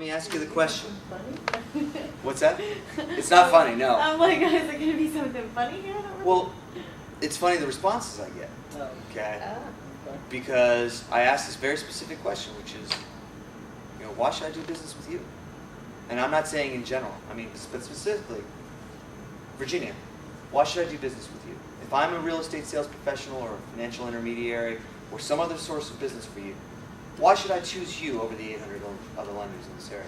me ask you the question. Funny? What's that? It's not funny, no. I'm like, is there going to be something funny here? Well, it's funny the responses I get. Oh. Okay? Okay. Because I asked this very specific question, which is, why should I do business with you? And I'm not saying in general. I mean, but specifically, Virginia, why should I do business with you? If I'm a real estate sales professional or a financial intermediary or some other source of business for you, why should I choose you over the 800 other lenders in this area?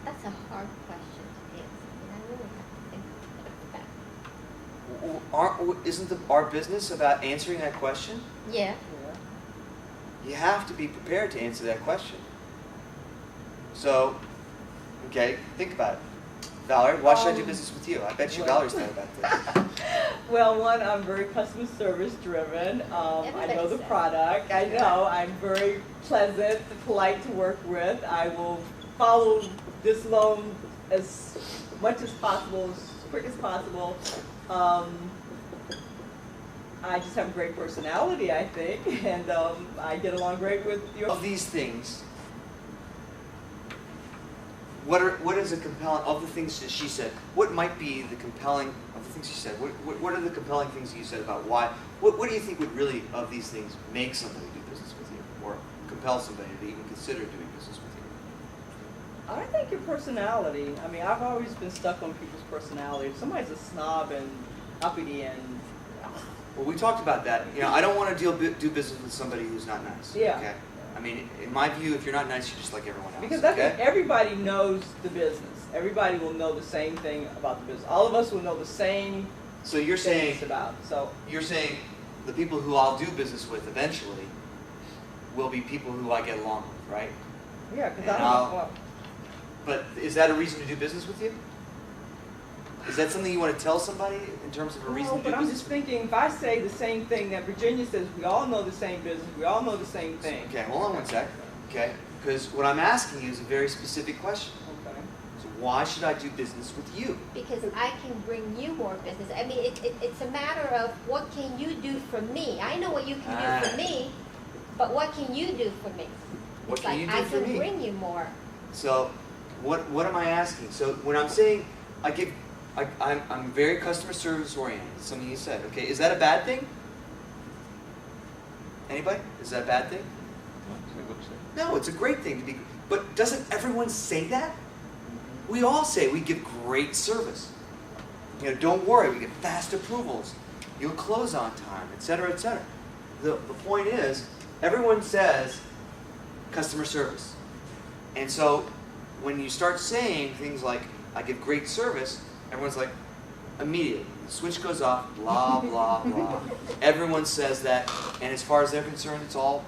That's a hard question to answer, and I really have to think about it. Isn't our business about answering that question? Yeah. You have to be prepared to answer that question. So, okay, think about it. Valerie, why should I do business with you? I bet you Valerie's thought about this. Well, one, I'm very customer service driven. I know the says. product. I know I'm very pleasant, polite to work with. I will follow this loan as much as possible, as quick as possible. I just have a great personality, I think, and I get along great with your. Of these things, what is a compelling, of the things that she said, what might be the compelling, of the things she said, what are the compelling things that you said about why, what do you think would really, of these things, make somebody do business with you, or compel somebody to even consider doing business with you? I think your personality. I mean, I've always been stuck on people's personality. If somebody's a snob and uppity and Well, we talked about that. I don't want to do business with somebody who's not nice. Yeah. Okay? I mean, in my view, if you're not nice, you're just like everyone else. because I okay? think everybody knows the business. Everybody will know the same thing about the business. All of us will know the same So you're saying, things about. So the people who I'll do business with eventually will be people who I get along with, right? yeah, because And I don't know. But is that a reason to do business with you? Is that something you want to tell somebody in terms of a reason No, to do but I'm business? just thinking, if I say the same thing that Virginia says, we all know the same business, we all know the same thing. Okay, hold on one sec. Okay, because what I'm asking you is a very specific question. Okay. So why should I do business with you? Because I can bring you more business. I mean, it's a matter of what can you do for me? I know what you can do for me, but what can you do for me? What It's can like you do I for can me? bring you more. So, what am I asking? So when I'm saying I'm very customer service oriented. Something you said. Okay, is that a bad thing? Anybody? Is that a bad thing? No, it's a great thing to be. But doesn't everyone say that? We all say we give great service. Don't worry, we get fast approvals. You'll close on time, etc., etc. The point is, everyone says customer service. And so when you start saying things like, I give great service, everyone's like, immediately, the switch goes off, blah, blah, blah. Everyone says that, and as far as they're concerned, it's all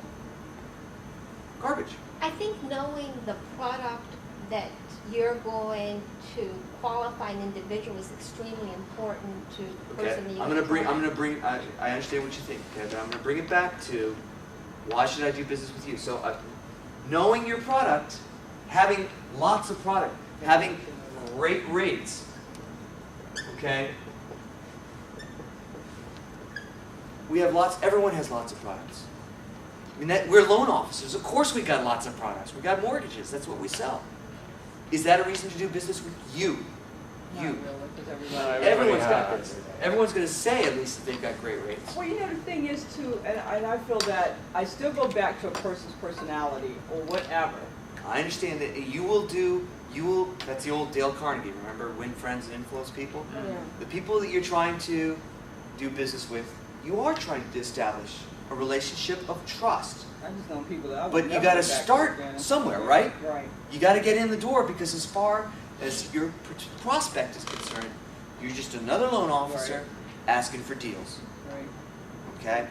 garbage. I think knowing the product that you're going to qualify an individual is extremely important to the Okay, person that I'm gonna bring. I understand what you think, okay, but I'm gonna bring it back to why should I do business with you? So, knowing your product, having lots of product, having great rates, okay. We have lots. Everyone has lots of products. I mean, we're loan officers. Of course, we got lots of products. We got mortgages. That's what we sell. Is that a reason to do business with you? Not You. really, 'cause everybody. Everyone's got this. Everyone's going to say at least that they've got great rates. Well, the thing is too, and I feel that I still go back to a person's personality or whatever. I understand that that's the old Dale Carnegie, remember? Win friends and influence people? Yeah. The people that you're trying to do business with, you are trying to establish a relationship of trust. I just know people that I would But you never got to go back start again. somewhere, right? Right. You got to get in the door because as far as your prospect is concerned, you're just another loan officer asking for deals, Right. okay?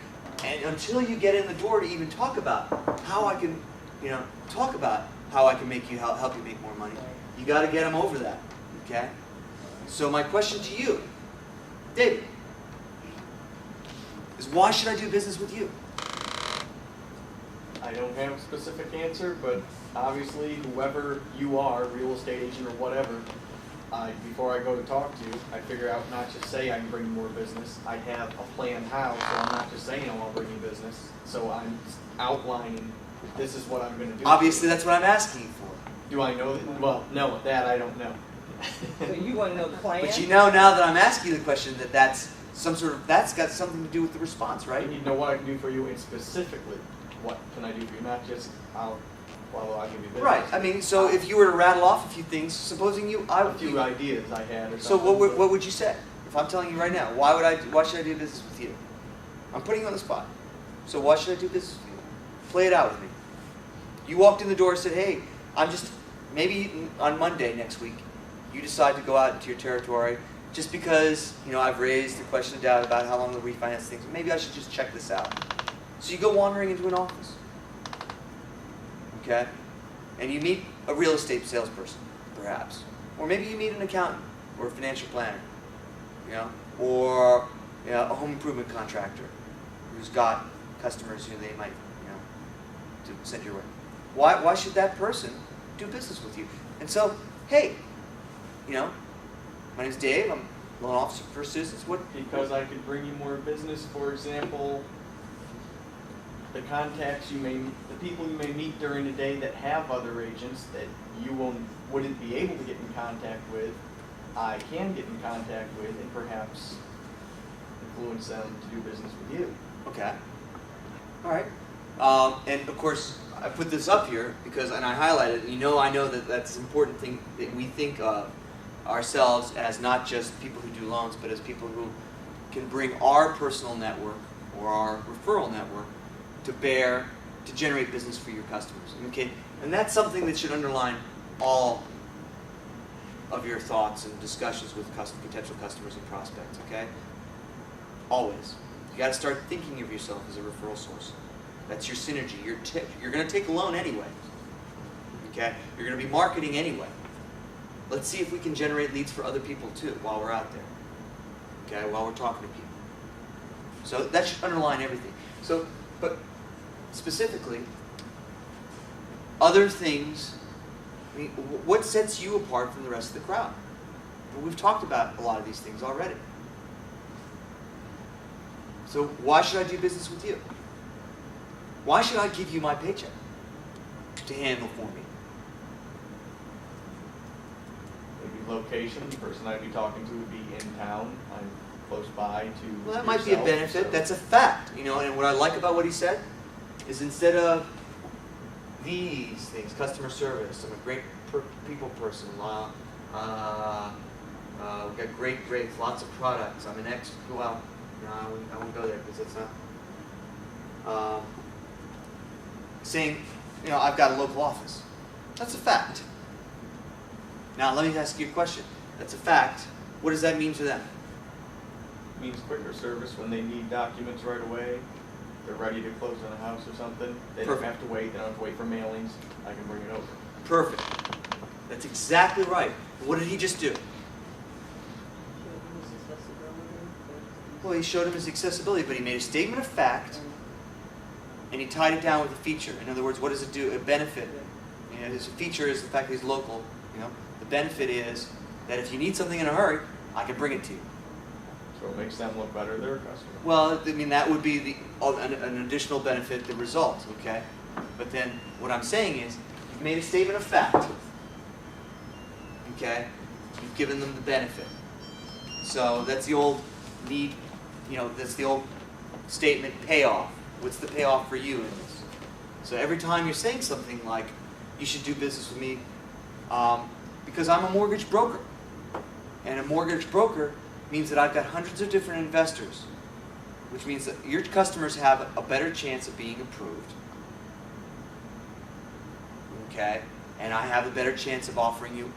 And until you get in the door to even talk about how I can, make you help you make more money, you got to get them over that, okay? So my question to you, David, is why should I do business with you? I don't have a specific answer, but obviously whoever you are, real estate agent or whatever, before I go to talk to you, I figure out not just say I can bring you more business. I have a plan how, so I'm not just saying I want to bring you business. So I'm outlining, this is what I'm going to do. Obviously, that's what I'm asking you for. Do I know that? Well, no, that I don't know. So you want to know the plan? But you know now that I'm asking you the question that's got something to do with the response, right? You need to know what I can do for you, and specifically, what can I do for you, not just I'll give you business. Right. I mean, so if you were to rattle off a few things, supposing A few ideas I had or So something. what would you say? If I'm telling you right now, why should I do business with you? I'm putting you on the spot. So why should I do business with you? Play it out with me. You walked in the door and said, hey, maybe on Monday next week, you decide to go out into your territory just because, I've raised the question of doubt about how long the refinance things. Maybe I should just check this out. So you go wandering into an office. Okay? And you meet a real estate salesperson, perhaps. Or maybe you meet an accountant or a financial planner. Or a home improvement contractor who's got customers who they might, to send your way. Why should that person do business with you? And so, hey, my name's Dave. I'm a loan officer for Citizens. Because I could bring you more business. For example, the people you may meet during the day that have other agents that you wouldn't be able to get in contact with, I can get in contact with and perhaps influence them to do business with you. Okay. All right. And of course, I put this up here and I highlighted it. I know that that's an important thing that we think of ourselves as not just people who do loans, but as people who can bring our personal network or our referral network to bear to generate business for your customers. Okay, and that's something that should underline all of your thoughts and discussions with potential customers and prospects. Okay, always you got to start thinking of yourself as a referral source. That's your synergy. You're going to take a loan anyway. Okay, you're going to be marketing anyway. Let's see if we can generate leads for other people too while we're out there. Okay, while we're talking to people. So that should underline everything. So, but specifically, other things, what sets you apart from the rest of the crowd? Well, we've talked about a lot of these things already. So why should I do business with you? Why should I give you my paycheck to handle for me? Maybe location, the person I'd be talking to would be in town. I'm close by to Well, that might be a benefit. So. That's a fact. And what I like about what he said is instead of these things, customer service, I'm a great people person. We've got great grades, lots of products. I'm an well, no, I won't go there because that's not. Saying, I've got a local office. That's a fact. Now, let me ask you a question. That's a fact. What does that mean to them? It means quicker service when they need documents right away. They're ready to close on a house or something. They don't have to wait. They don't have to wait for mailings. I can bring it over. Perfect. That's exactly right. What did he just do? Well, he showed him his accessibility, but he made a statement of fact, and he tied it down with a feature. In other words, what does it do? A benefit. His feature is the fact that he's local. The benefit is that if you need something in a hurry, I can bring it to you. So it makes them look better, their customer. Well, that would be an additional benefit, the result, okay? But then what I'm saying is, you've made a statement of fact, okay? You've given them the benefit. So that's the old need, that's the old statement payoff. What's the payoff for you in this? So every time you're saying something like, you should do business with me, because I'm a mortgage broker. And a mortgage broker means that I've got hundreds of different investors, which means that your customers have a better chance of being approved. Okay? And I have a better chance of offering you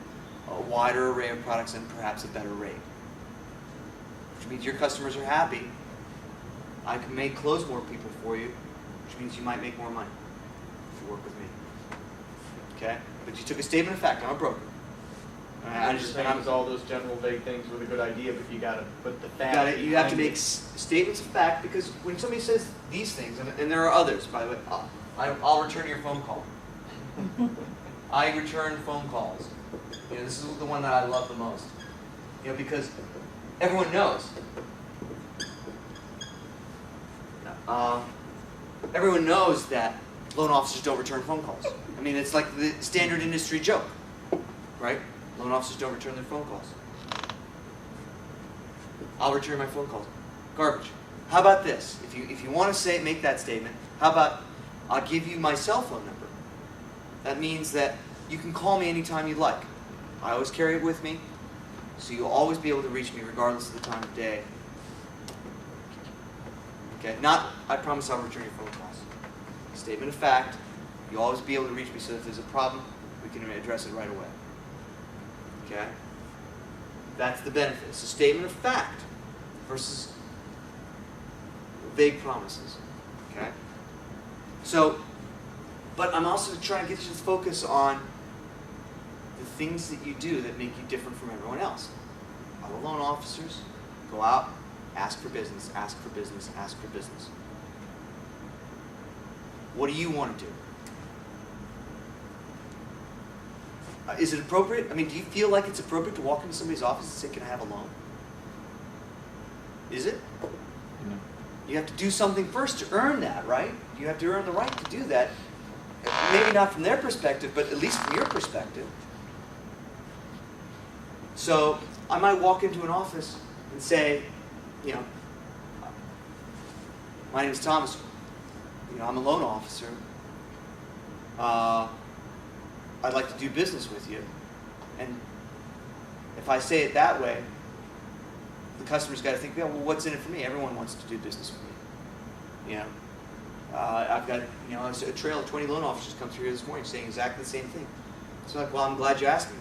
a wider array of products and perhaps a better rate. Which means your customers are happy. I may close more people for you, which means you might make more money if you work with me. Okay? But you took a statement of fact. I'm a broker. I understand all those general vague things with a good idea, but you got to put the fact. You have to make statements of fact, because when somebody says these things, and there are others, by the way, I'll return your phone call. I return phone calls. This is the one that I love the most. Because everyone knows. Everyone knows that loan officers don't return phone calls. I mean, it's like the standard industry joke, right? Loan officers don't return their phone calls. I'll return my phone calls. Garbage. How about this? If you want to make that statement, how about I'll give you my cell phone number. That means that you can call me anytime you like. I always carry it with me, so you'll always be able to reach me regardless of the time of day. Okay? Not, I promise I'll return your phone calls. Statement of fact, you'll always be able to reach me, so if there's a problem, we can address it right away. Okay? That's the benefit. It's a statement of fact versus vague promises. Okay? So, but I'm also trying to get you to focus on the things that you do that make you different from everyone else. Other loan officers go out, ask for business, ask for business, ask for business. What do you want to do? Is it appropriate? I mean, do you feel like it's appropriate to walk into somebody's office and say, "Can I have a loan?" Is it? No. You have to do something first to earn that, right? You have to earn the right to do that. Maybe not from their perspective, but at least from your perspective. So I might walk into an office and say, my name is Thomas. I'm a loan officer. I'd like to do business with you. And if I say it that way, the customer's got to think, well, what's in it for me? Everyone wants to do business with me. I've got, a trail of 20 loan officers come through here this morning saying exactly the same thing. So I'm like, well, I'm glad you asked me.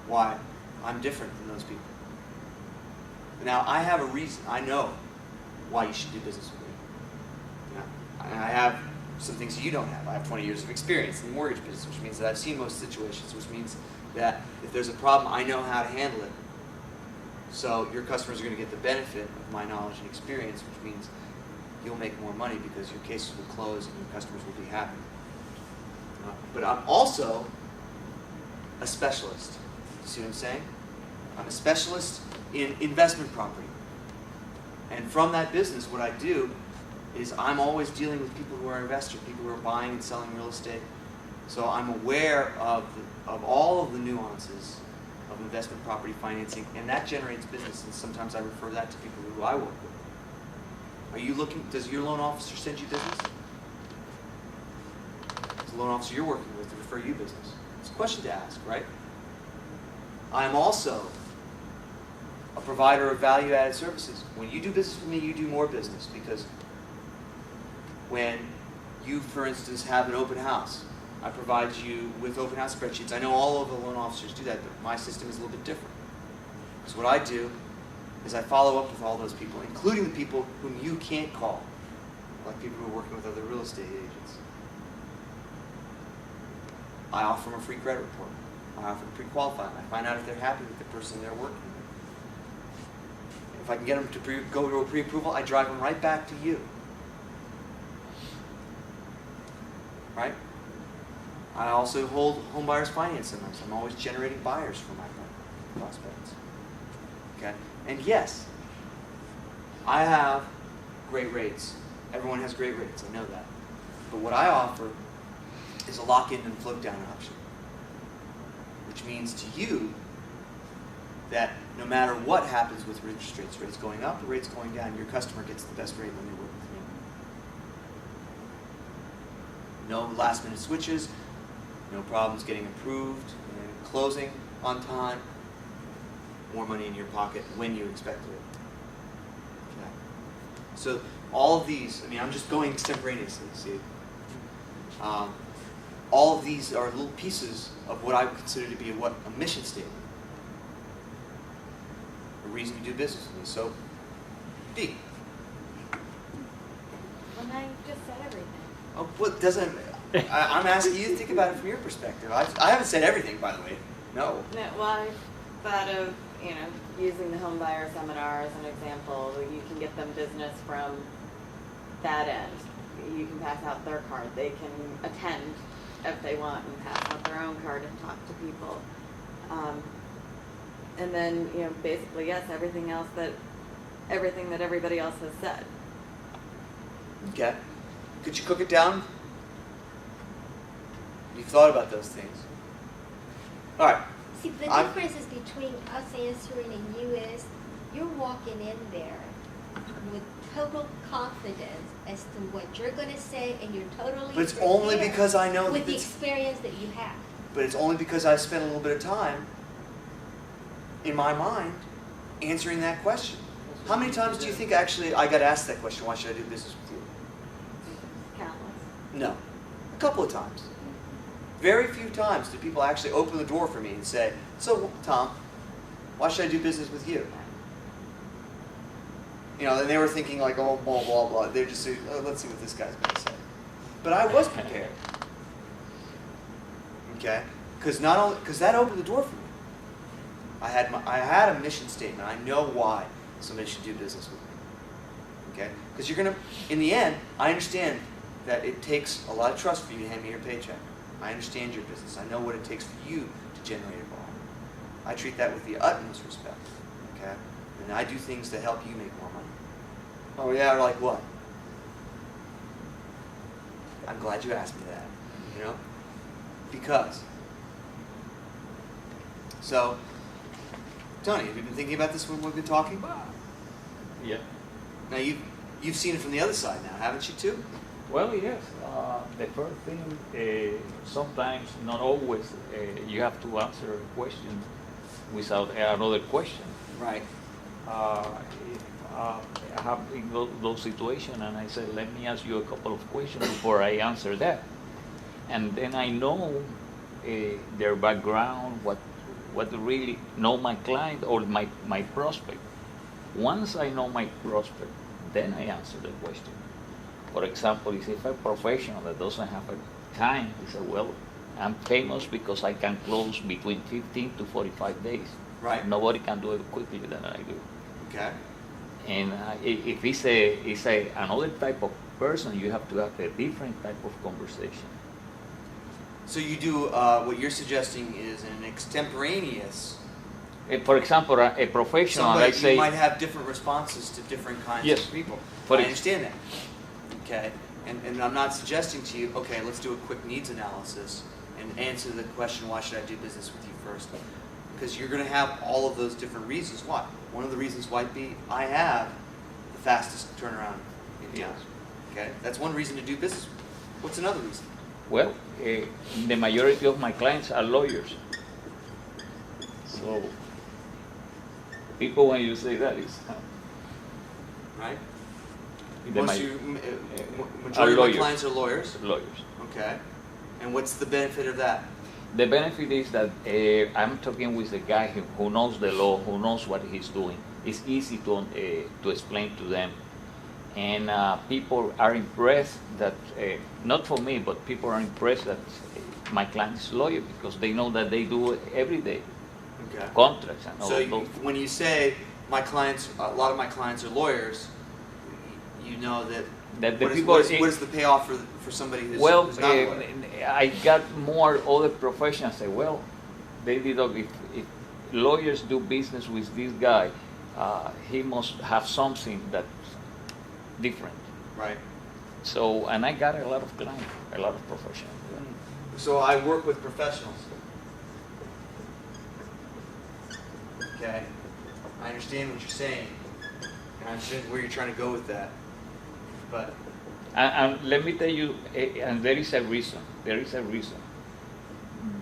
Why? I'm different than those people. Now, I have a reason. I know why you should do business with me. And I have some things that you don't have. I have 20 years of experience in the mortgage business, which means that I've seen most situations, which means that if there's a problem, I know how to handle it. So your customers are going to get the benefit of my knowledge and experience, which means you'll make more money because your cases will close and your customers will be happy. But I'm also a specialist. You see what I'm saying? I'm a specialist in investment property. And from that business, what I do is I'm always dealing with people who are investors, people who are buying and selling real estate. So I'm aware of all of the nuances of investment property financing, and that generates business, and sometimes I refer that to people who I work with. Are you looking, does your loan officer send you business? Does the loan officer you're working with refer you business? It's a question to ask, right? I'm also a provider of value-added services. When you do business with me, you do more business, because when you, for instance, have an open house, I provide you with open house spreadsheets. I know all of the loan officers do that, but my system is a little bit different. So what I do is I follow up with all those people, including the people whom you can't call, like people who are working with other real estate agents. I offer them a free credit report. I offer them pre-qualify them. I find out if they're happy with the person they're working with. If I can get them to go to a pre-approval, I drive them right back to you. Right? I also hold home buyers finance seminars. I'm always generating buyers for my prospects. Okay? And yes, I have great rates. Everyone has great rates. I know that. But what I offer is a lock-in and float-down option, which means to you that no matter what happens with interest rates going up or rates going down, your customer gets the best rate when they work with me. No last-minute switches, no problems getting approved and closing on time, more money in your pocket when you expected it. Okay. So all of these, I'm just going extemporaneously, see? All of these are little pieces of what I would consider to be a mission statement. A reason you do business with me. So, B. Well, now you've just said everything. Oh, what doesn't? I'm asking you to think about it from your perspective. I haven't said everything, by the way. No. No, well, I thought of, using the home buyer seminar as an example. You can get them business from that end. You can pass out their card. They can attend if they want, and pass out their own card and talk to people. And then, basically, yes, everything that everybody else has said. Okay. Could you cook it down? You've thought about those things. All right. See, the difference is between us answering and you is you're walking in there with total confidence as to what you're going to say, and you're totally But it's only prepared because I know with that the experience that you have. But it's only because I spent a little bit of time in my mind answering that question. How many times do you think actually I got asked that question? Why should I do business with you? Countless. No. A couple of times. Very few times do people actually open the door for me and say, so, Tom, why should I do business with you? And they were thinking like, oh, blah, blah, blah. They're just saying, oh, let's see what this guy's going to say. But I was prepared. Okay? Because that opened the door for me. I had a mission statement. I know why somebody should do business with me. Okay? Because you're going to, in the end, I understand that it takes a lot of trust for you to hand me your paycheck. I understand your business. I know what it takes for you to generate a volume. I treat that with the utmost respect. Okay? And I do things to help you make more money. Oh yeah, like what? I'm glad you asked me that. Because. So, Tony, have you been thinking about this when we've been talking? Yeah. Now you've seen it from the other side now, haven't you too? Well, yes. The first thing, sometimes, not always, you have to answer a question without another question. Right. If I have in those situations, and I said, let me ask you a couple of questions before I answer that, and then I know their background, what really know my client or my prospect. Once I know my prospect, then I answer the question. For example, if a professional that doesn't have a time, he said, well, I'm famous because I can close between 15 to 45 days. Right. Nobody can do it quickly than I do. Okay. And if it's another type of person, you have to have a different type of conversation. So you do what you're suggesting is an extemporaneous. For example, a professional, let's say, you might have different responses to different kinds Yes. of people. But I understand that. Okay, and I'm not suggesting to you, okay, let's do a quick needs analysis and answer the question, why should I do business with you first? Because you're going to have all of those different reasons why. One of the reasons might be I have the fastest turnaround in town. Yes. Okay, that's one reason to do business. What's another reason? well, the majority of my clients are lawyers. So, people, when you say that, is Right? the Majority of my lawyers. clients are lawyers. lawyers. Okay. And what's the benefit of that? The benefit is that I'm talking with a guy who knows the law, who knows what he's doing. It's easy to explain to them. And people are impressed that, not for me, but people are impressed that my client is a lawyer because they know that they do it every day. Okay. Contracts and all So those. when you say my clients, a lot of my clients are lawyers, you know that, That the what people is the payoff for somebody who's, well, who's not a lawyer? I got more other professionals say, well, they did. If lawyers do business with this guy, he must have something that's different. Right. So, and I got a lot of clients, a lot of professionals. So I work with professionals. Okay. I understand what you're saying. And I understand where you're trying to go with that. But And let me tell you, and there is a reason. There is a reason.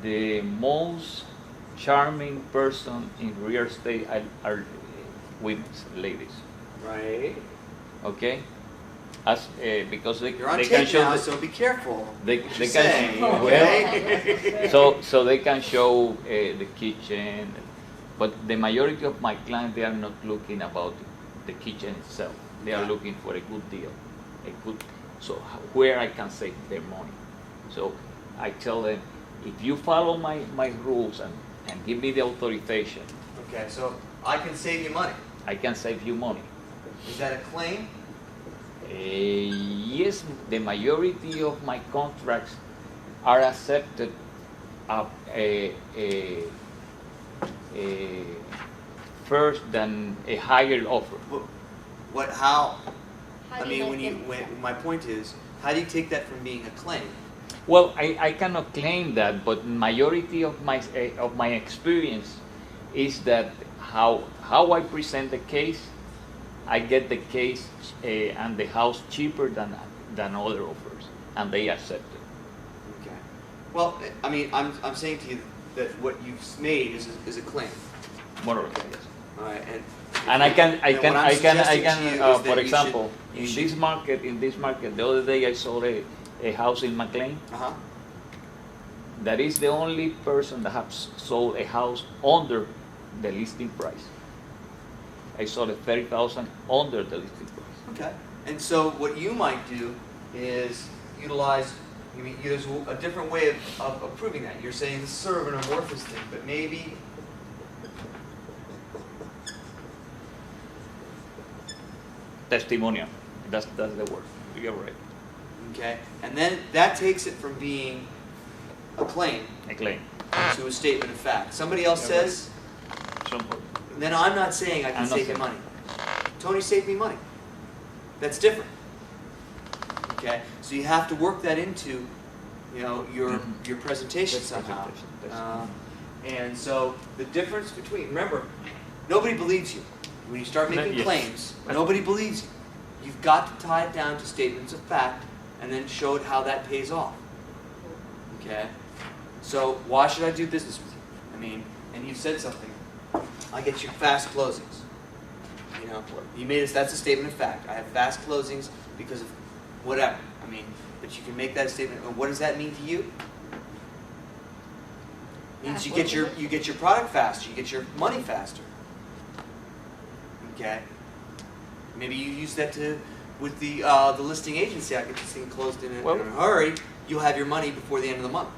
The most charming person in real estate are women, ladies. right. Okay, because You're on they tape can show now, the- so be careful. they what can you're saying, well, okay? so they can show the kitchen, but the majority of my clients, they are not looking about the kitchen itself. They are Yeah. looking for a good deal, so where I can save their money. So I tell them, if you follow my rules and give me the authorization, Okay, so I can save you money. I can save you money. Is that a claim? Yes, the majority of my contracts are accepted first than a higher offer. How How I do mean, let them- my point is, how do you take that from being a claim? Well, I cannot claim that, but majority of my experience is that how I present the case, I get the case and the house cheaper than other offers, and they accept it. Okay. Well, I mean, I'm saying to you that what you've made is a claim. More or less, yes. All right, And I can, what I'm suggesting to you is that for you example, should- in this market, the other day I sold a house in McLean. Uh-huh. That is the only person that has sold a house under the listing price. I sold it 30,000 under the listing price. Okay. And so what you might do is use a different way of proving that. You're saying this is sort of an amorphous thing, but maybe Testimonial. That's the word. You're right. okay, and then that takes it from being a claim A claim. to a statement of fact. Somebody else Yeah, right. says, Some- then I'm not saying I can I'm not save you saying- money. Tony saved me money. That's different. Okay, so you have to work that into, your presentation That's somehow. presentation, that's- And so the difference between, remember, nobody believes you. When you start making Yes. claims, nobody believes you. You've got to tie it down to statements of fact and then show it how that pays off. Okay? So why should I do business with you? I mean, and you said something. I get you fast closings. You made us, that's a statement of fact. I have fast closings because of whatever. I mean, but you can make that statement. And what does that mean to you? It means you get your product faster, you get your money faster. Okay? Maybe you use that with the listing agency. I get this thing closed in a hurry. You'll have your money before the end of the month.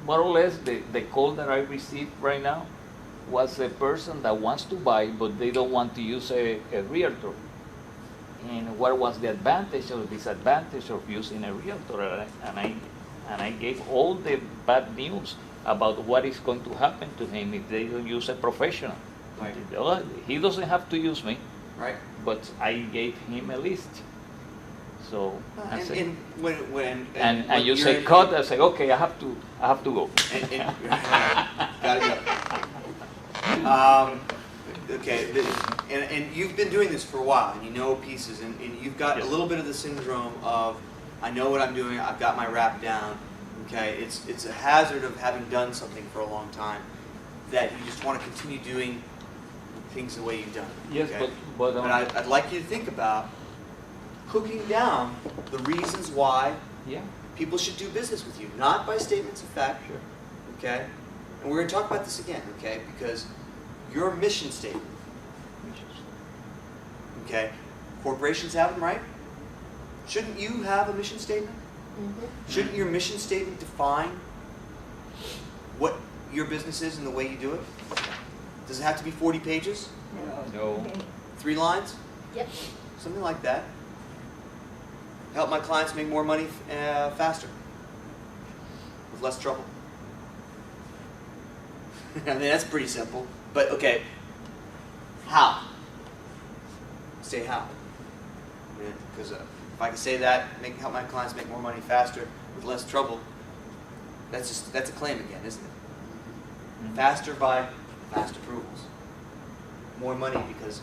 More or less, the call that I received right now was a person that wants to buy, but they don't want to use a realtor. And what was the advantage or disadvantage of using a realtor? And I gave all the bad news about what is going to happen to him if they don't use a professional. Right. He doesn't have to use me, Right? but I gave him a list. So I said, And when and you say cut, I say okay, I have to go. Gotta go. Okay, and you've been doing this for a while, and you know pieces, and you've got Yes. a little bit of the syndrome of, I know what I'm doing, I've got my rap down. Okay, it's a hazard of having done something for a long time that you just want to continue doing things the way you've done. Yes, okay? but I'd like you to think about cooking down the reasons why yeah, people should do business with you, not by statements of fact. sure. Okay? And we're going to talk about this again, okay? Because your mission statement, okay? Corporations have them, right? Shouldn't you have a mission statement? Mhm. Shouldn't your mission statement define what your business is and the way you do it? Does it have to be 40 pages? No. 3 lines? Yep. Something like that. Help my clients make more money faster, with less trouble. I mean, that's pretty simple. But okay, how? Say how. Because if I can say that, help my clients make more money faster with less trouble, that's a claim again, isn't it? Mhm. Faster by fast approvals. More money because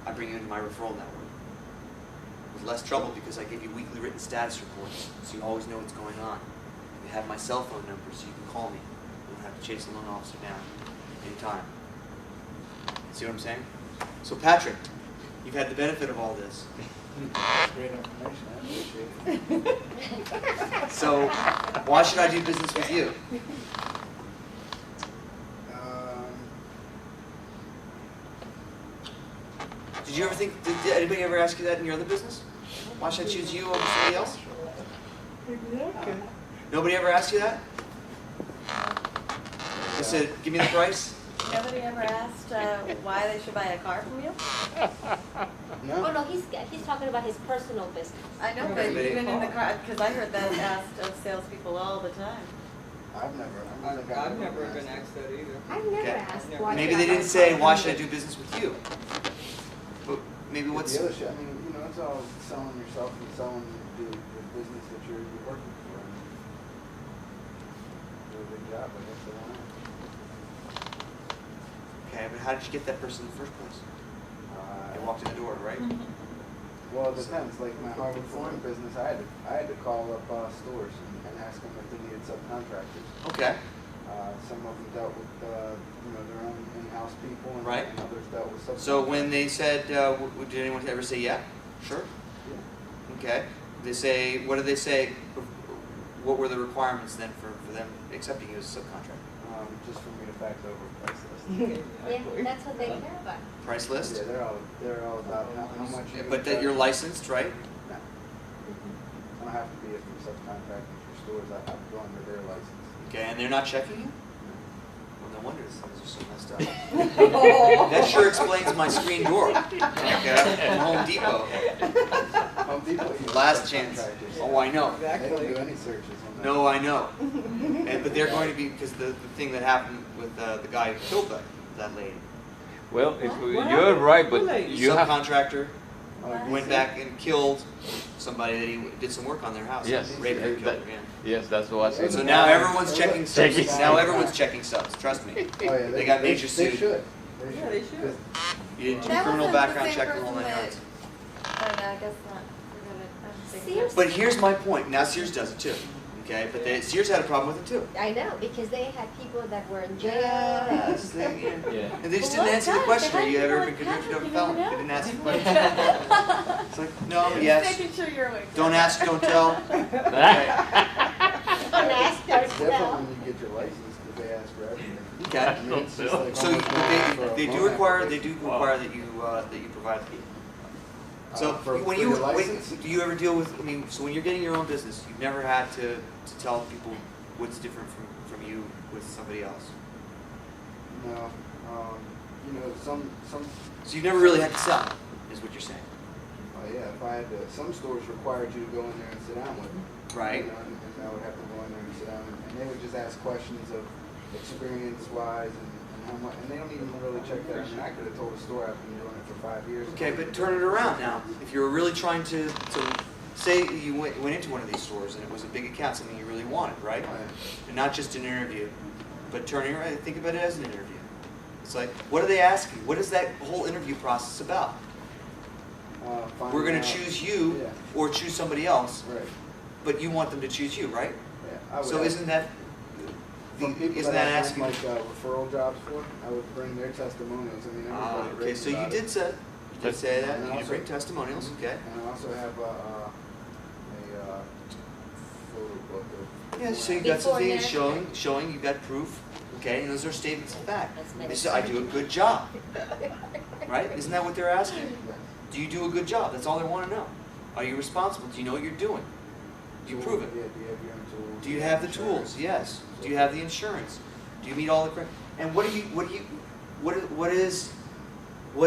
I bring you into my referral network. With less trouble because I give you weekly written status reports, so you always know what's going on. You have my cell phone number, so you can call me. You don't have to chase the loan officer down anytime. See what I'm saying? So Patrick, you've had the benefit of all this. Great information, I appreciate it. So why should I do business with you? Did you ever think, did anybody ever ask you that in your other business? Why should I choose you over somebody else? Nobody ever asked you that? They said, give me the price? Nobody ever asked why they should buy a car from you? Oh, no, he's talking about his personal business. I know, but Maybe. even in the car, because I heard that asked of salespeople all the time. I've never, I don't think I've never been asked that either. I've never Okay. asked Never. why. Maybe should they I buy didn't say, a why car should I from do business with you? But maybe The what's, dealership, I mean, you know, it's all selling yourself and selling the business that you're working for. And do a good job, I guess they want to. okay, but how did you get that person in the first place? They walked in the door, right? Well, it depends. Like my hardwood flooring business, I had to call up stores and ask them if they needed subcontractors. Okay, Some of them dealt with you know, their own in-house people, and, Right. and others dealt with subcontractors. so when they said, did anyone ever say yeah? Sure. Yeah. Okay, they say, what did they say, what were the requirements then for them accepting you as a subcontractor? Just for me to fax over a price list. Yeah, that's what they care about. Price list? Yeah, they're all about how much. You But that you're licensed, right? No. I don't have to be if I'm subcontracting for stores. I have to go under their license. Okay, and they're not checking you? Well, no wonder these things are so messed up. That sure explains my screen door, okay, from Home Depot. Home Depot uses Last chance. subcontractors. Oh, I know. They don't do Exactly. any searches on that. No, I know. But they're going to be, because the thing that happened with the guy who killed that lady. Well, if What you're happened? right, Who but lady? you have, Subcontractor Oh, went back and killed somebody that he did some work on their house. yes, Raped her, killed that- her, yeah. yes, that's what I said. So now everyone's checking subs. Checking Now subs. everyone's checking subs, trust me. Oh, yeah, They got major They sued. should. Yeah, they should. 'Cause You didn't do That criminal wasn't the background same check, the person whole nine that- yards. I don't know, I guess not. We're gonna have to figure Sears- it But here's my point. Now Sears does it too. Okay, but Sears had a problem with it too. I know, because they had people that were in jail. Yes, they, yeah. Yeah. And they just Well, didn't answer the what? question. Are How you do you ever know been what convicted of a happened? felon? You They never didn't answer the know. question. It's like, no, Just yes. making sure you're awake. Don't ask, don't tell. Okay. Don't ask, don't It's different tell. when you get your license because they ask for everything. Okay. I mean, it's just like So almost going for a they do loan require application. that you provide the. So For when your you license? do you ever deal with? I mean, so when you're getting your own business, you've never had to tell people what's different from you with somebody else. No, you know, some, So you've never really had to sell, is what you're saying, yeah, if I had to, some stores required you to go in there and sit down with them. right? You know, and I would have to go in there and sit down, and they would just ask questions of experience-wise and how much, and they don't even really check that. I mean, I could have told a store I've been doing it for 5 years. Okay, but turn it around now. If you were really trying to say you went into one of these stores and it was a big account, something you really wanted, right? And not just an interview, but turning around, think about it as an interview. It's like, what do they ask you? What is that whole interview process about? We're going to choose you Yeah. or choose somebody else, Right, but you want them to choose you, right? yeah. I would So have- isn't that From people isn't that that I asking? bring, like referral jobs for, I would bring their testimonials. I mean, everybody Okay, raves so you about did it. say that. And You also- bring testimonials, okay? And I also have a photo book of. Yeah, so you got Before some and things after. showing you got proof, okay? And those are statements of fact. That's They say, I do a good job, right? Isn't that what they're asking? Yeah. Do you do a good job? That's all they want to know. Are you responsible? Do you know what you're doing? Do you prove it? Yeah, do you have your own tools? Do you have the tools? Yes. Do you have the insurance? Do you meet all the and what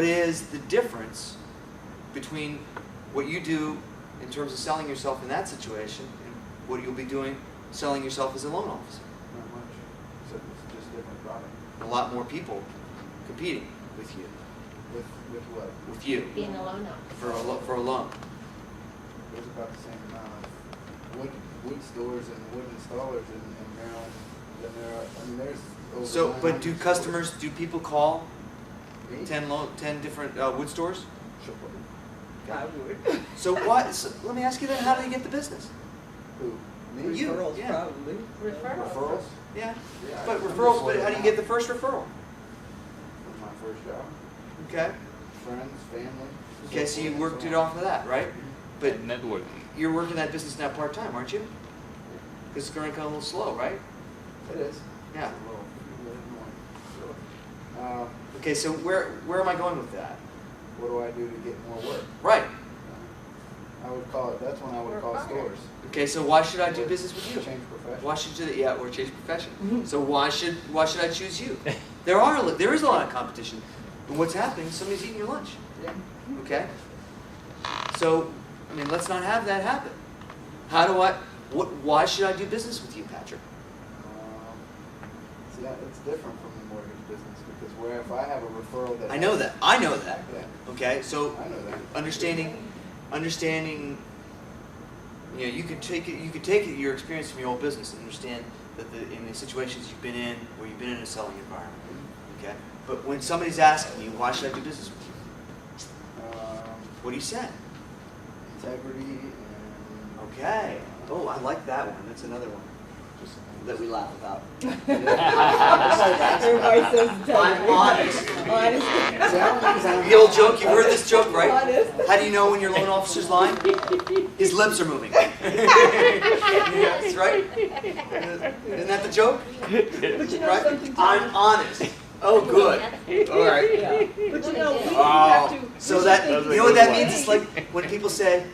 is the difference between what you do in terms of selling yourself in that situation and what you'll be doing selling yourself as a loan officer? Not much, except it's just different product. A lot more people competing with you, With what? with you Being a loan officer. for a loan. There's about the same amount of wood stores and wood installers in Maryland than there are, I mean, there's over So, but 900 do stores. customers, do people call Me? 10 different wood stores? Sure. I would. So why? So let me ask you then, how do you get the business? Who? Me? You. Referrals, yeah. probably. Referrals. Referrals? Yeah. Yeah, But I'm just referrals. But how do you word get the of first referral? mouth. From my first job. Okay. Friends, family. Okay. So you forth and worked so it on. off of that, right? But Networking. you're working that business now part time, aren't you? Because it's going to come a little slow, right? It is. Yeah. It's a little annoying. Okay. So where am I going with that? What do I do to get more work? Right. I would call it, that's when I would Work call harder. stores. Okay. So why should I do business with you? Change profession. Why should you? Yeah, or change profession. So why should I choose you? There is a lot of competition. And what's happening is somebody's eating your lunch. Yeah. Okay? So, I mean, let's not have that happen. Why should I do business with you, Patrick? See, it's different from the mortgage business because where if I have a referral that I know that. Yeah, Okay? So, I know that. understanding, you could take your experience from your old business and understand that in the situations you've been in, where you've been in a selling environment. Okay? But when somebody's asking you, why should I do business with you? What do you say? Integrity and Okay. Oh, I like that one. That's another one that we laugh about. Everybody says I'm honest. Honest. The old joke, you've heard this joke, right? Honest. How do you know when your loan officer's lying? His lips are moving. That's right. Isn't that the joke? But you know Right? something, I'm Thomas? honest. Oh, good. All right. Yeah. But you know, we Oh, have to. so we that, should you know what that means? It's like when people say,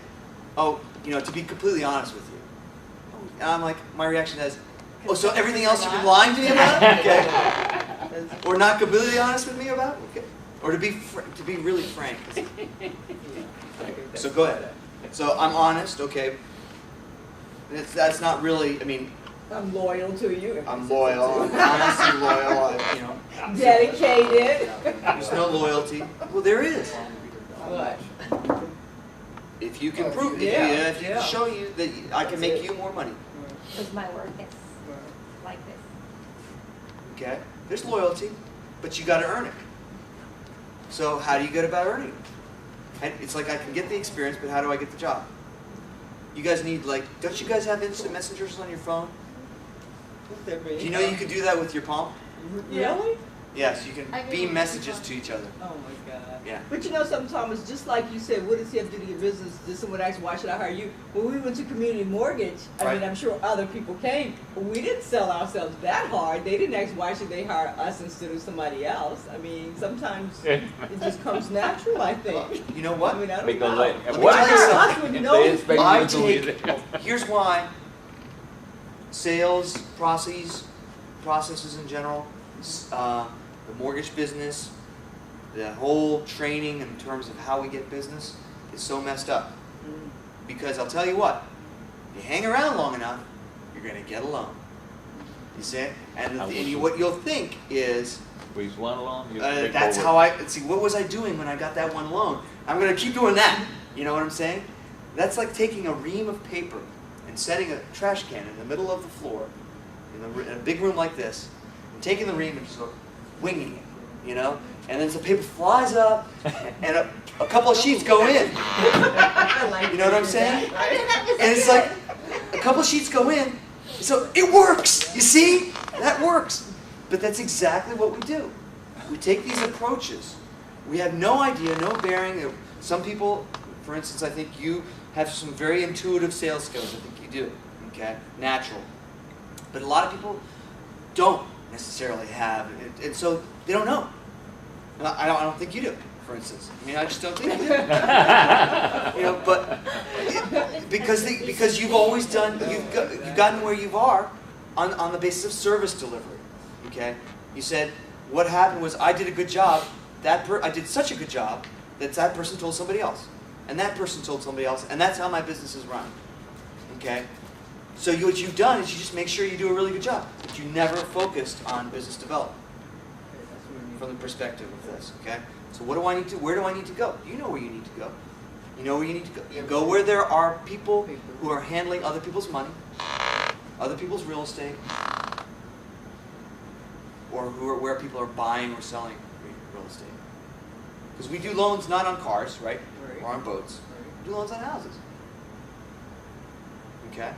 oh, to be completely honest with you. And I'm like, my reaction is, oh, so everything else you've been lying to me about? Okay. Or not completely honest with me about? Okay. Or to be really frank. So go ahead. So I'm honest, okay. That's not really, I mean, I'm loyal to you. I'm loyal, I'm honest and loyal, Dedicated. there's no loyalty. Well, there is. What? If you can prove, Yeah, if you yeah. can show you that I can make you more money, Because my work is like this. okay? There's loyalty, but you got to earn it. So how do you get about earning it? And it's like I can get the experience, but how do I get the job? You guys need don't you guys have instant messengers on your phone? Do you know you can do that with your palm? Really? Yes, you can I can beam use messages your to each other. Oh my God. Yeah. But you know something, Thomas, just like you said, what does he have to do to your business? Did someone ask, why should I hire you? When we went to community mortgage, I Right. mean, I'm sure other people came, but we didn't sell ourselves that hard. They didn't ask, why should they hire us instead of somebody else? I mean, sometimes it just comes natural, I think. You know what? I mean, I don't Because know. like, Let me what tell you is something. Us would They know. expect I you to do take, it. here's why sales processes in general, the mortgage business, the whole training in terms of how we get business is so messed up. Because I'll tell you what, if you hang around long enough, you're going to get a loan. You see? What you'll think is, With one loan, you take that's over. how see, what was I doing when I got that one loan? I'm going to keep doing that. You know what I'm saying? That's like taking a ream of paper and setting a trash can in the middle of the floor in a big room like this, and taking the ream and just winging it, And then the paper flies up, and a couple of sheets go in. You know what I'm saying? And it's like a couple of sheets go in, so it works. You see? That works. But that's exactly what we do. We take these approaches. We have no idea, no bearing. Some people, for instance, I think you have some very intuitive sales skills. I think you do. Okay? Natural. But a lot of people don't necessarily have, and so they don't know. And I don't think you do, for instance. I mean, I just don't think you do. But because you've always done, you've gotten where you are on the basis of service delivery. Okay? You said what happened was I did a good job. I did such a good job that person told somebody else, and that person told somebody else, and that's how my business is run. Okay? So what you've done is you just make sure you do a really good job, but you never focused on business development from the perspective of this, okay? So what do I need to, where do I need to go? You know where you need to go. You know where you need to go. You go where there are people who are handling other people's money, other people's real estate, or where people are buying or selling real estate. Because we do loans not on cars, right? Or on boats. We do loans on houses. Okay?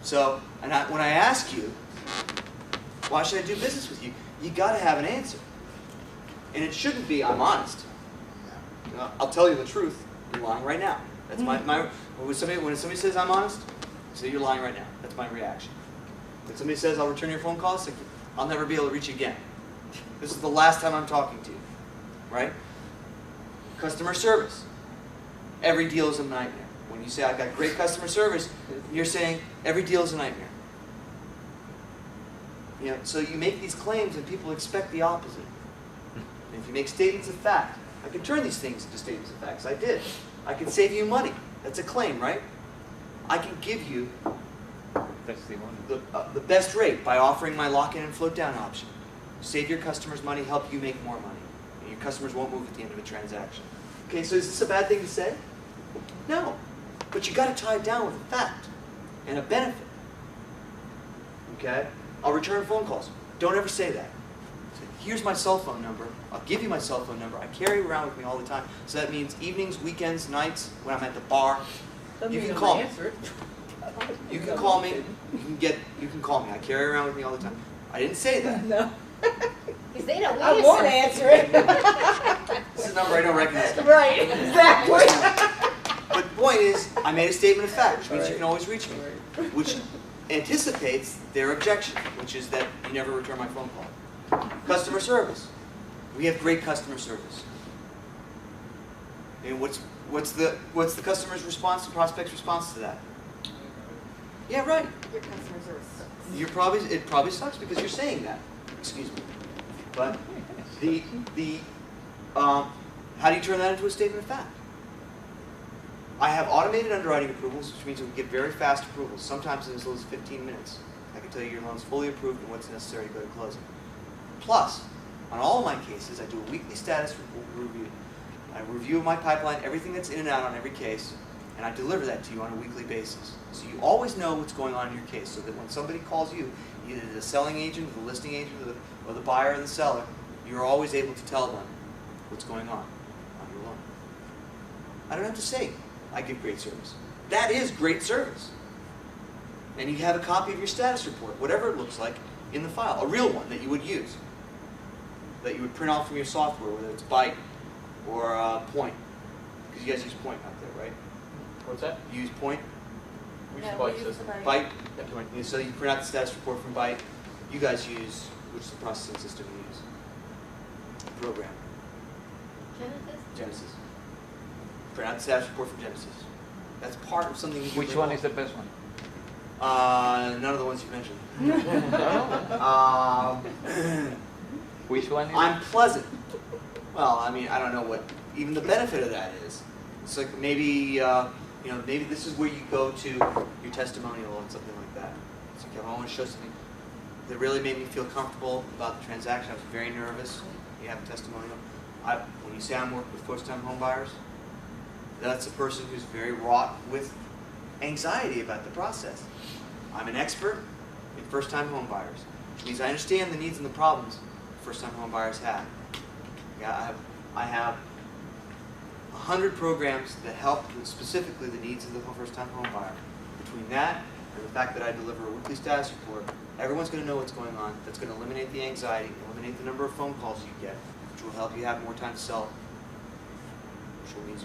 So, when I ask you, why should I do business with you? You got to have an answer. And it shouldn't be, I'm honest. I'll tell you the truth. You're lying right now. That's when somebody says I'm honest, I say you're lying right now. That's my reaction. When somebody says I'll return your phone call, it's like, I'll never be able to reach you again. This is the last time I'm talking to you. Right? Customer service. Every deal is a nightmare. When you say I got great customer service, you're saying every deal is a nightmare. So you make these claims and people expect the opposite. And if you make statements of fact, I can turn these things into statements of facts. I did. I can save you money. That's a claim, right? I can give you the best rate by offering my lock-in and float-down option. Save your customers money, help you make more money. And your customers won't move at the end of a transaction. Okay, so is this a bad thing to say? No. But you got to tie it down with a fact and a benefit. Okay? I'll return phone calls. Don't ever say that. Say, here's my cell phone number. I'll give you my cell phone number. I carry it around with me all the time. So that means evenings, weekends, nights, when I'm at the bar, you can call me. You can call me. You can call me. I carry it around with me all the time. I didn't say that. No. Because they don't I won't answer it. This is a number I don't recognize. Right, exactly. But the point is, I made a statement of fact, which means you Right. can always reach me. Which anticipates their objection, which is that you never return my phone call. Customer service. We have great customer service. And what's the customer's response, the prospect's response to that? Yeah, right. Your customer service sucks. It probably sucks because you're saying that. Excuse me. But how do you turn that into a statement of fact? I have automated underwriting approvals, which means we get very fast approvals, sometimes in as little as 15 minutes. I can tell you your loan's fully approved and what's necessary to go to closing. Plus, on all of my cases, I do a weekly status review. I review my pipeline, everything that's in and out on every case, and I deliver that to you on a weekly basis. So you always know what's going on in your case, so that when somebody calls you, either the selling agent, the listing agent, or the buyer and the seller, you're always able to tell them what's going on your loan. I don't have to say I give great service. That is great service. And you have a copy of your status report, whatever it looks like, in the file, a real one that you would use, that you would print off from your software, whether it's Byte or Point, because you guys use Point out there, right? What's that? You use Point? We No, use we Byte use system. Byte. Byte? Yeah, so you print out the status report from Byte. You guys use, which is the processing system you use? Program. Genesis? Genesis. Print out the status report from Genesis. That's part of something you can Which bring one home. is the best one? None of the ones you mentioned. Which one is I'm pleasant. Well, I mean, I don't know what even the benefit of that is. It's like maybe, maybe this is where you go to your testimonial or something like that. It's like, I want to show something that really made me feel comfortable about the transaction. I was very nervous. You have a testimonial. When you say I'm working with first-time home buyers, that's a person who's very wrought with anxiety about the process. I'm an expert in first-time home buyers, which means I understand the needs and the problems first-time home buyers have. Yeah, I have 100 programs that help with specifically the needs of the first-time home buyer. Between that and the fact that I deliver a weekly status report, everyone's going to know what's going on. That's going to eliminate the anxiety, eliminate the number of phone calls you get, which will help you have more time to sell, which means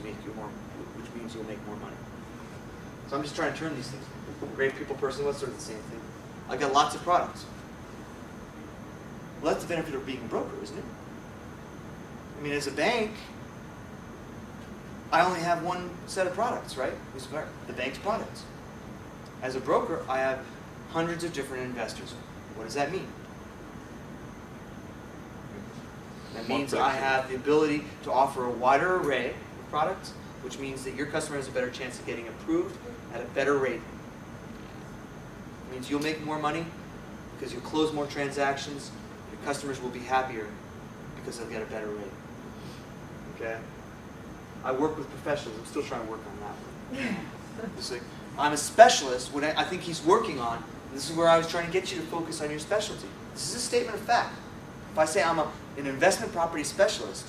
you'll make more money. So I'm just trying to turn these things. Great people person, what's sort of the same thing. I've got lots of products. Well, that's the benefit of being a broker, isn't it? I mean, as a bank, I only have one set of products, right? The bank's products. As a broker, I have hundreds of different investors. What does that mean? That means I have the ability to offer a wider array of products, which means that your customer has a better chance of getting approved at a better rate. It means you'll make more money because you'll close more transactions. Your customers will be happier because they'll get a better rate. Okay? I work with professionals. I'm still trying to work on that one. It's like, I'm a specialist. What I think he's working on, and this is where I was trying to get you to focus on your specialty. This is a statement of fact. If I say I'm an investment property specialist,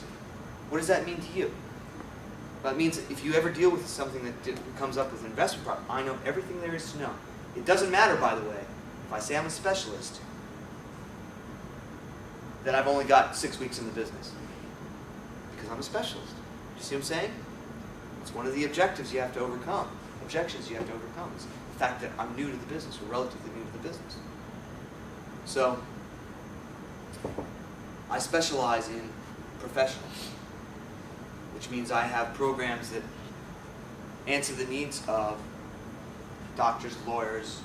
what does that mean to you? Well, it means if you ever deal with something that comes up with an investment property, I know everything there is to know. It doesn't matter, by the way, if I say I'm a specialist, that I've only got 6 weeks in the business. Because I'm a specialist. You see what I'm saying? It's one of the objectives you have to overcome. Objections you have to overcome is the fact that I'm new to the business, or relatively new to the business. So, I specialize in professionals, which means I have programs that answer the needs of doctors, lawyers,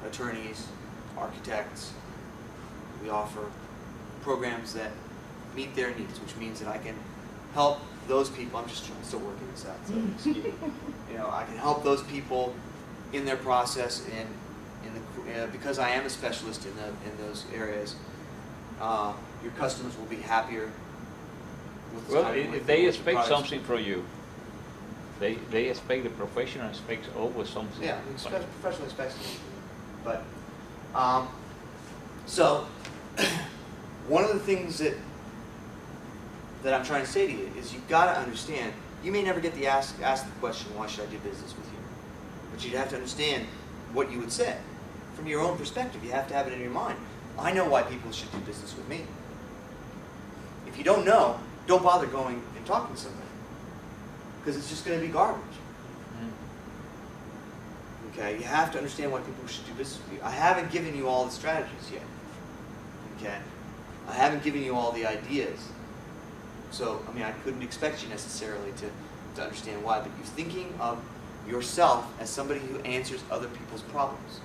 attorneys, architects, We offer programs that meet their needs, which means that I can help those people. I'm still working this out. So I can help those people in their process, because I am a specialist in those areas. Your customers will be happier. With the Well, time with they the expect products. something from you. They expect, the professional expects always something. Yeah, professional expects something. But so one of the things that I'm trying to say to you is you've got to understand. You may never get the ask the question, why should I do business with you? But you'd have to understand what you would say from your own perspective. You have to have it in your mind. I know why people should do business with me. If you don't know, don't bother going and talking to somebody, because it's just going to be garbage. Okay, you have to understand why people should do business with you. I haven't given you all the strategies yet. Okay, I haven't given you all the ideas. So, I couldn't expect you necessarily to understand why, but you're thinking of yourself as somebody who answers other people's problems.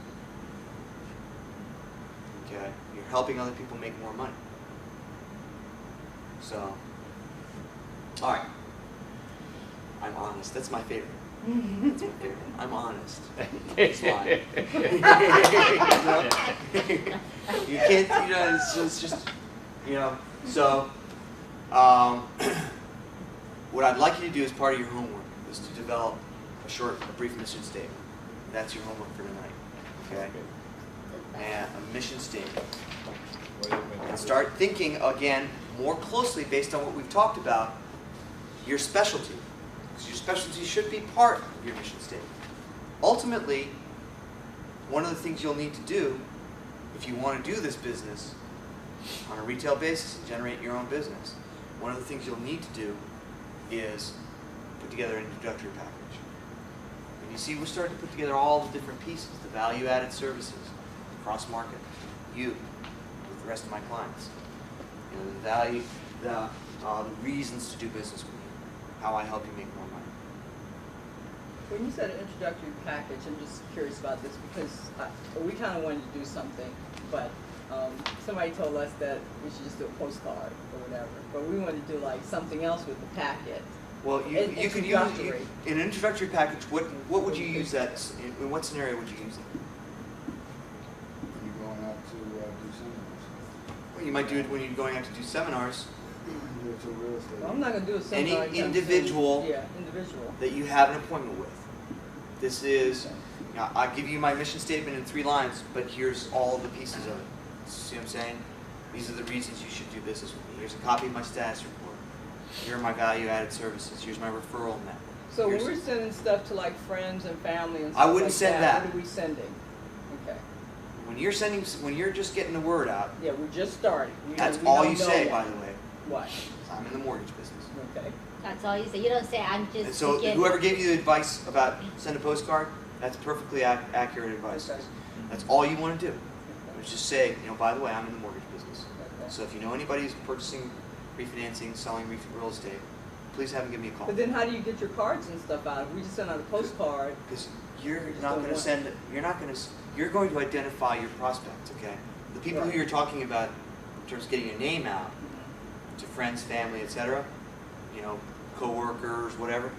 Okay, you're helping other people make more money. So, all right. I'm honest. That's my favorite. That's my favorite. I'm honest. It's lying. You can't. It's just. So. What I'd like you to do as part of your homework is to develop a brief mission statement. That's your homework for tonight. Okay. And a mission statement. And start thinking again more closely based on what we've talked about. Your specialty. Because your specialty should be part of your mission statement. Ultimately, one of the things you'll need to do if you want to do this business on a retail basis and generate your own business, one of the things you'll need to do is put together an introductory package. And you see, we're starting to put together all the different pieces, the value-added services, cross-market, with the rest of my clients. The value, the reasons to do business with you, how I help you make more money. When you said an introductory package, I'm just curious about this because we kind of wanted to do something, but somebody told us that we should just do a postcard or whatever. But we wanted to do like something else with the packet. Well, you could use an introductory package. What would you use that in what scenario would you use it? When you're going out to do seminars. Well, you might do it when you're going out to do seminars. Do it to real estate. Well, I'm not going to do a seminar. Any individual that you have an appointment with. This is, I'll give you my mission statement in 3 lines, but here's all the pieces of it. See what I'm saying? These are the reasons you should do business with me. Here's a copy of my status report. Here are my value-added services. Here's my referral network. So when we're sending stuff to like friends and family and stuff I wouldn't like send that. What are we sending? Okay. When you're just getting the word out, Yeah, we're just starting. that's We all don't you know say, yet. by the way. What? I'm in the mortgage business. Okay. That's all you say. You don't say, I'm And just so beginning. whoever gave you the advice about send a postcard, that's perfectly accurate advice. Okay. That's all you want to do. Is just say, by the way, I'm in the mortgage business. Okay. So if you know anybody who's purchasing, refinancing, selling real estate, please have them give me a call. But then how do you get your cards and stuff out? If we just send out a postcard. Because you're We just not don't going to want- send, you're going to identify your prospects, okay? The people who you're talking about in terms of getting your name out to friends, family, etc., co-workers, whatever,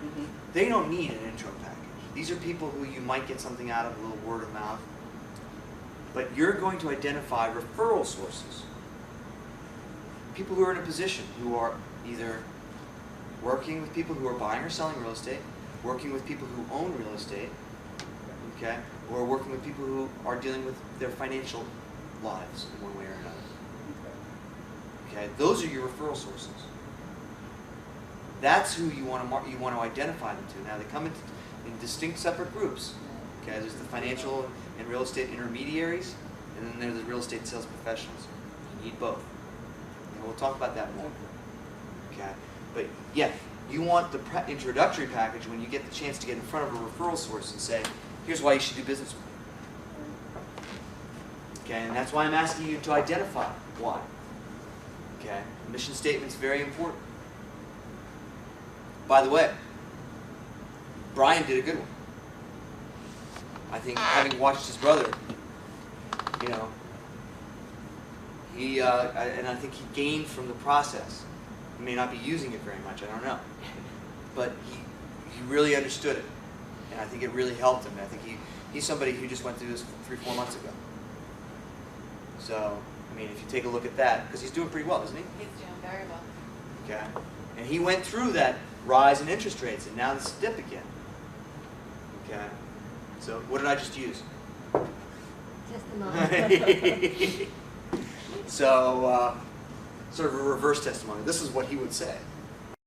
they don't need an intro package. These are people who you might get something out of, a little word of mouth. But you're going to identify referral sources. People who are in a position, who are either working with people who are buying or selling real estate, working with people who own real estate, okay, or working with people who are dealing with their financial lives in one way or another. Okay, those are your referral sources. That's who you want to identify them to. Now they come in distinct separate groups. Okay, there's the financial and real estate intermediaries, and then there's the real estate sales professionals. You need both. And we'll talk about that more. Okay, but yeah, you want the introductory package when you get the chance to get in front of a referral source and say, here's why you should do business with me. Okay, and that's why I'm asking you to identify why. Okay, mission statement's very important. By the way, Brian did a good one. I think having watched his brother, And I think he gained from the process. He may not be using it very much, I don't know. But he really understood it. And I think it really helped him. I think he's somebody who just went through this 3-4 months ago. So, I mean, if you take a look at that, because he's doing pretty well, isn't he? He's doing very well. Okay. And he went through that rise in interest rates, and now this dip again. Okay. So, what did I just use? Testimony. So, sort of a reverse testimony. This is what he would say.